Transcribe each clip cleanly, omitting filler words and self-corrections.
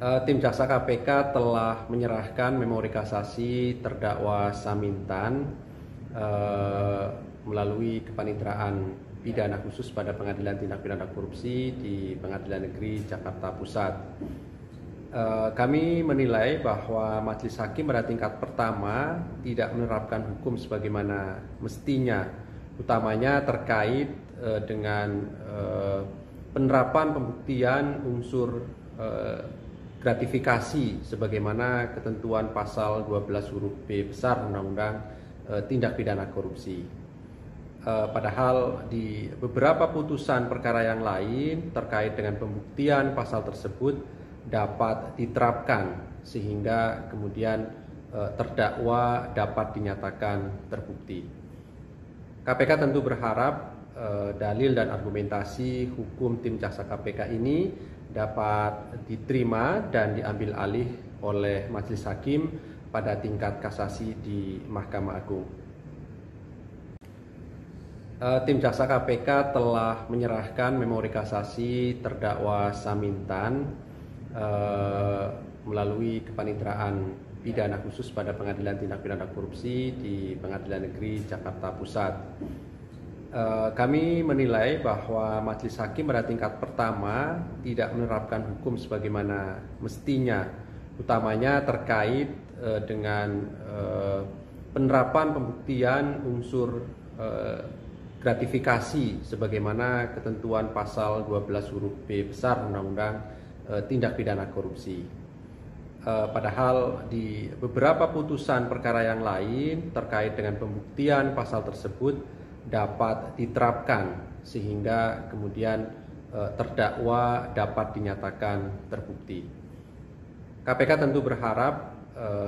Tim Jaksa KPK telah menyerahkan memori kasasi terdakwa Samintan melalui kepaniteraan pidana khusus pada Pengadilan Tindak Pidana Korupsi di Pengadilan Negeri Jakarta Pusat. Kami menilai bahwa Majelis Hakim pada tingkat pertama tidak menerapkan hukum sebagaimana mestinya, utamanya terkait dengan penerapan pembuktian unsur gratifikasi sebagaimana ketentuan pasal 12 huruf B besar Undang-Undang Tindak Pidana Korupsi. Padahal di beberapa putusan perkara yang lain terkait dengan pembuktian pasal tersebut dapat diterapkan sehingga kemudian terdakwa dapat dinyatakan terbukti. KPK tentu berharap dalil dan argumentasi hukum tim jaksa KPK ini dapat diterima dan diambil alih oleh Majelis Hakim pada tingkat kasasi di Mahkamah Agung. Tim jaksa KPK telah menyerahkan memori kasasi terdakwa Samintan melalui kepaniteraan pidana khusus pada Pengadilan Tindak Pidana Korupsi di Pengadilan Negeri Jakarta Pusat. Kami menilai bahwa Majelis Hakim pada tingkat pertama tidak menerapkan hukum sebagaimana mestinya, utamanya terkait dengan penerapan pembuktian unsur gratifikasi sebagaimana ketentuan pasal 12 huruf B besar Undang-Undang Tindak Pidana Korupsi. Padahal di beberapa putusan perkara yang lain terkait dengan pembuktian pasal tersebut dapat diterapkan sehingga kemudian terdakwa dapat dinyatakan terbukti. KPK tentu berharap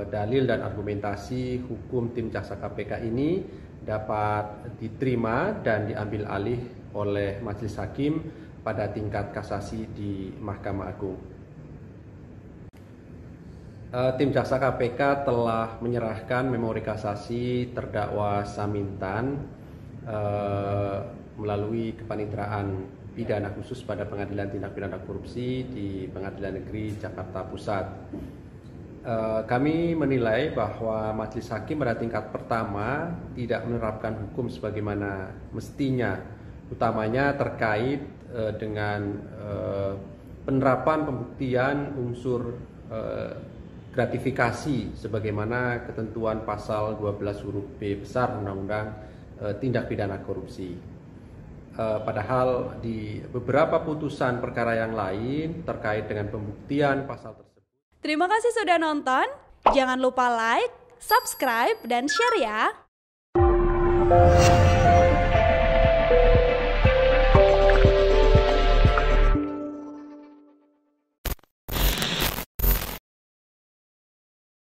dalil dan argumentasi hukum tim jaksa KPK ini dapat diterima dan diambil alih oleh Majelis Hakim pada tingkat kasasi di Mahkamah Agung. Tim jaksa KPK telah menyerahkan memori kasasi terdakwa Samintan melalui kepaniteraan pidana khusus pada Pengadilan Tindak Pidana Korupsi di Pengadilan Negeri Jakarta Pusat. Kami menilai bahwa Majelis Hakim pada tingkat pertama tidak menerapkan hukum sebagaimana mestinya, utamanya terkait dengan penerapan pembuktian unsur gratifikasi sebagaimana ketentuan pasal 12 huruf B besar Undang-Undang Tindak Pidana Korupsi. Padahal di beberapa putusan perkara yang lain terkait dengan pembuktian pasal tersebut. Terima kasih sudah nonton. Jangan lupa like, subscribe, dan share ya.